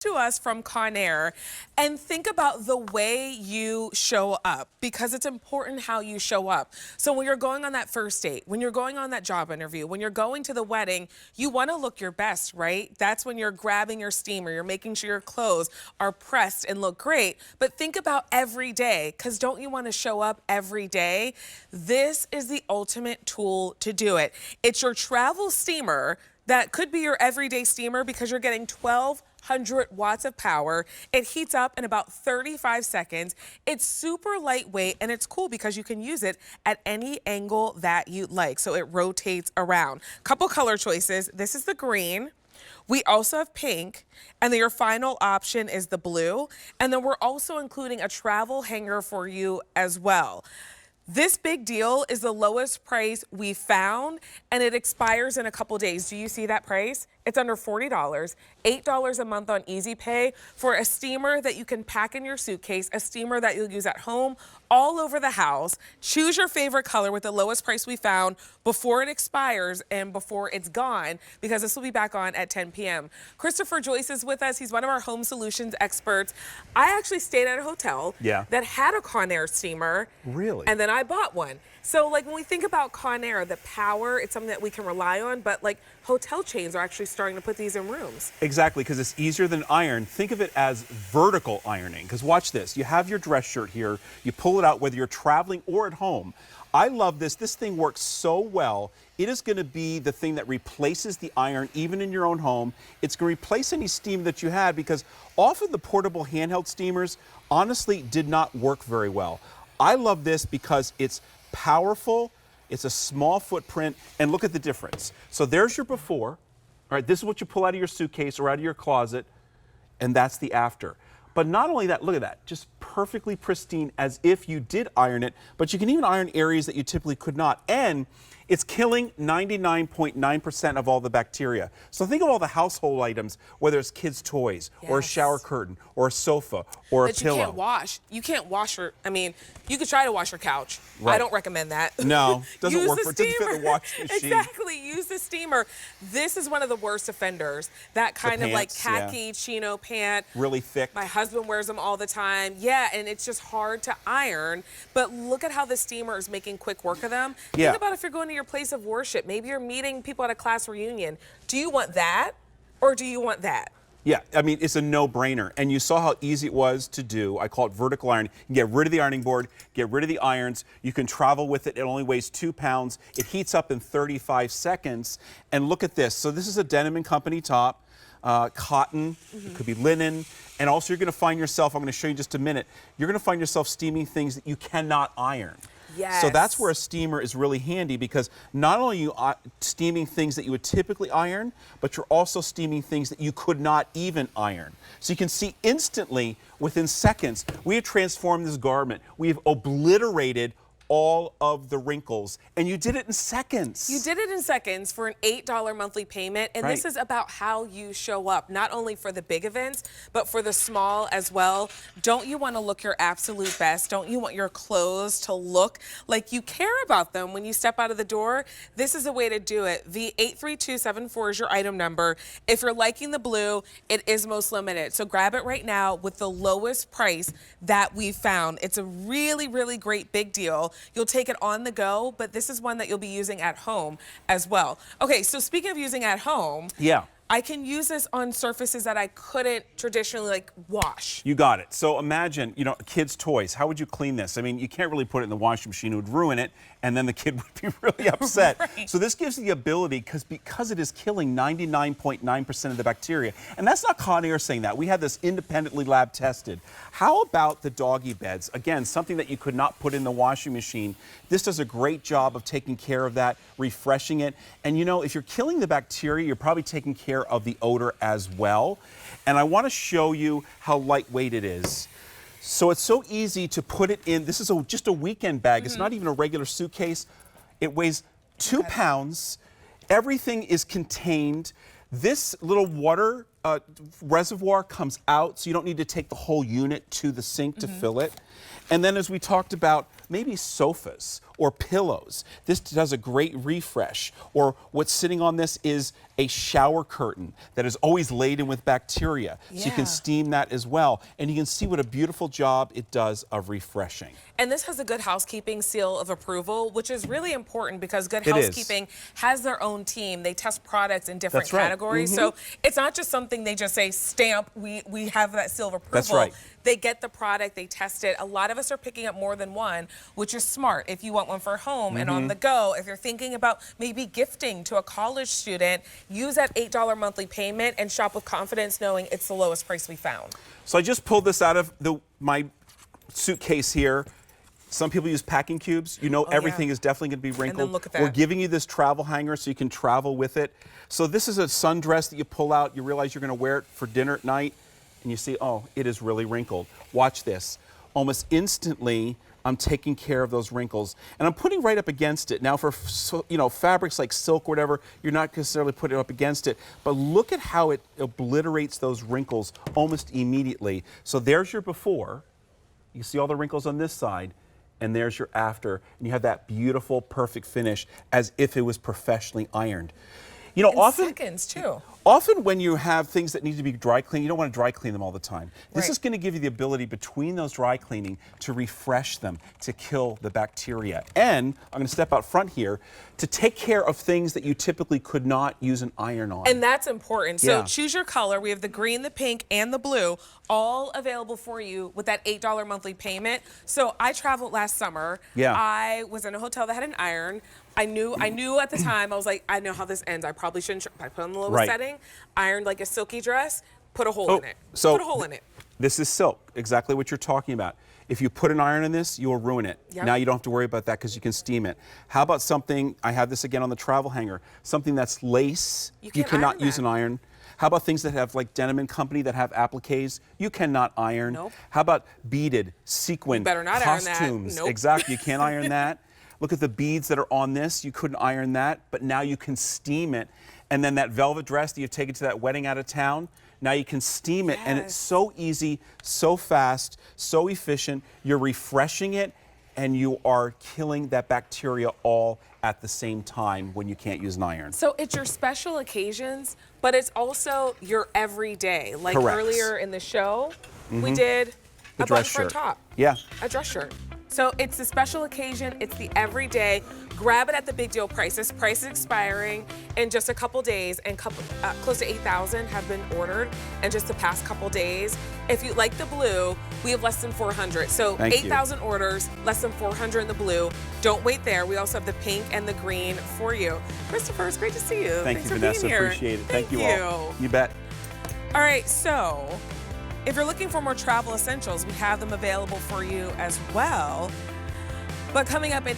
to us from Conair, and think about the way you show up, because it's important how you show up. So when you're going on that first date, when you're going on that job interview, when you're going to the wedding, you want to look your best, right? That's when you're grabbing your steamer, you're making sure your clothes are pressed and look great. But think about every day, because don't you want to show up every day? This is the ultimate tool to do it. It's your travel steamer that could be your everyday steamer, because you're getting 1,200 watts of power. It heats up in about 35 seconds. It's super lightweight, and it's cool because you can use it at any angle that you like. So it rotates around. Couple color choices. This is the green. We also have pink, and then your final option is the blue. And then we're also including a travel hanger for you as well. This big deal is the lowest price we found, and it expires in a couple days. Do you see that price? It's under $40, $8 a month on Easy Pay for a steamer that you can pack in your suitcase, a steamer that you'll use at home, all over the house. Choose your favorite color with the lowest price we found before it expires and before it's gone, because this will be back on at 10 p.m. Christopher Joyce is with us. He's one of our home solutions experts. I actually stayed at a hotel that had a Conair steamer. Really? And then I bought one. So like when we think about Conair, the power, it's something that we can rely on, but like hotel chains are actually starting to put these in rooms. Exactly, because it's easier than iron. Think of it as vertical ironing, because watch this. You have your dress shirt here, you pull it out whether you're traveling or at home. I love this. This thing works so well. It is going to be the thing that replaces the iron even in your own home. It's going to replace any steam that you had, because often the portable handheld steamers honestly did not work very well. I love this because it's powerful, it's a small footprint, and look at the difference. So there's your before. All right, this is what you pull out of your suitcase or out of your closet, and that's the after. But not only that, look at that, just perfectly pristine as if you did iron it, but you can even iron areas that you typically could not. And it's killing 99.9% of all the bacteria. So think of all the household items, whether it's kids' toys or a shower curtain or a sofa or a pillow. You can't wash. You can't wash your, I mean, you could try to wash your couch. I don't recommend that. No, doesn't work for it. Doesn't fit the washing machine. Exactly, use the steamer. This is one of the worst offenders. That kind of like khaki chino pant. Really thick. My husband wears them all the time. Yeah, and it's just hard to iron. But look at how the steamer is making quick work of them. Think about if you're going to your place of worship. Maybe you're meeting people at a class reunion. Do you want that, or do you want that? Yeah, I mean, it's a no-brainer. And you saw how easy it was to do. I call it vertical iron. You can get rid of the ironing board, get rid of the irons. You can travel with it. It only weighs 2 pounds. It heats up in 35 seconds. And look at this. So this is a Denim & Company top, cotton, it could be linen. And also you're going to find yourself, I'm going to show you in just a minute, you're going to find yourself steaming things that you cannot iron. Yes. So that's where a steamer is really handy, because not only are you steaming things that you would typically iron, but you're also steaming things that you could not even iron. So you can see instantly, within seconds, we have transformed this garment. We have obliterated all of the wrinkles, and you did it in seconds. You did it in seconds for an $8 monthly payment, and this is about how you show up, not only for the big events, but for the small as well. Don't you want to look your absolute best? Don't you want your clothes to look like you care about them when you step out of the door? This is a way to do it. V83274 is your item number. If you're liking the blue, it is most limited. So grab it right now with the lowest price that we've found. It's a really, really great big deal. You'll take it on the go, but this is one that you'll be using at home as well. Okay, so speaking of using at home, I can use this on surfaces that I couldn't traditionally like wash. You got it. So imagine, you know, kids' toys. How would you clean this? I mean, you can't really put it in the washing machine. It would ruin it, and then the kid would be really upset. So this gives you the ability, because it is killing 99.9% of the bacteria. And that's not Conair saying that. We had this independently lab tested. How about the doggy beds? Again, something that you could not put in the washing machine. This does a great job of taking care of that, refreshing it. And you know, if you're killing the bacteria, you're probably taking care of the odor as well. And I want to show you how lightweight it is. So it's so easy to put it in. This is just a weekend bag. It's not even a regular suitcase. It weighs 2 pounds. Everything is contained. This little water reservoir comes out, so you don't need to take the whole unit to the sink to fill it. And then, as we talked about, maybe sofas or pillows. This does a great refresh. Or what's sitting on this is a shower curtain that is always laden with bacteria. So you Yeah. can steam that as well. And you can see what a beautiful job it does of refreshing. And this has a good housekeeping seal of approval, which is really important because good It is. housekeeping has their own team. They test products in different That's right. categories. So it's not just something they just say, stamp, we have that seal of approval. That's right. They get the product, they test it. A lot of us are picking up more than one, which is smart. If you want one for home and on the go, if you're thinking about maybe gifting to a college student, use that $8 monthly payment and shop with confidence knowing it's the lowest price we found. So I just pulled this out of my suitcase here. Some people use packing cubes. You know, everything is definitely going to be wrinkled. look at that. We're giving you this travel hanger so you can travel with it. So this is a sundress that you pull out. You realize you're going to wear it for dinner at night, and you see, oh, it is really wrinkled. Watch this. Almost instantly, I'm taking care of those wrinkles, and I'm putting right up against it. Now, for fabrics like silk or whatever, you're not necessarily putting it up against it, but look at how it obliterates those wrinkles almost immediately. So there's your before. You see all the wrinkles on this side. And there's your after, and you have that beautiful, perfect finish as if it was professionally ironed. You know, In seconds, too. Often when you have things that need to be dry cleaned, you don't want to dry clean them all the time. This Right. is going to give you the ability between those dry cleaning to refresh them, to kill the bacteria. And I'm going to step out front here to take care of things that you typically could not use an iron on. And that's important. So Yeah. choose your color. We have the green, the pink, and the blue, all available for you with that $8 monthly payment. So I traveled last summer. Yeah. I was in a hotel that had an iron. I knew at the time, I was like, I know how this ends. I probably shouldn't. I put on the lowest Right. setting, ironed like a silky dress, put a hole in it. So put a hole in it. This is silk, exactly what you're talking about. If you put an iron in this, you will ruin it. Yep. Now you don't have to worry about that because you can steam it. How about something, I have this again on the travel hanger, something that's lace, You you can't cannot iron use that. an iron. How about things that have like Denim & Company that have appliques? You cannot iron. Nope. How about beaded, sequin, You better not iron that. costumes? Nope. Exactly, you can't iron that. Look at the beads that are on this. You couldn't iron that, but now you can steam it. And then that velvet dress that you've taken to that wedding out of town, now you can steam it, and it's Yes. so easy, so fast, so efficient. You're refreshing it, and you are killing that bacteria all at the same time when you can't use an iron. So it's your special occasions, but it's also your everyday. Like Correct. earlier in the show, we did The a dress button front shirt. top. Yeah. A dress shirt. So it's the special occasion, it's the everyday. Grab it at the big deal price. This price is expiring in just a couple days, and close to 8,000 have been ordered in just the past couple days. If you like the blue, we have less than 400. So Thank you. 8,000 orders, less than 400 in the blue. Don't wait there. We also have the pink and the green for you. Christopher, it's great to see you. Thank Thanks you, for Vanessa. being here. Appreciate it. Thank you all. You bet. All right, so if you're looking for more travel essentials, we have them available for you as well. But coming up in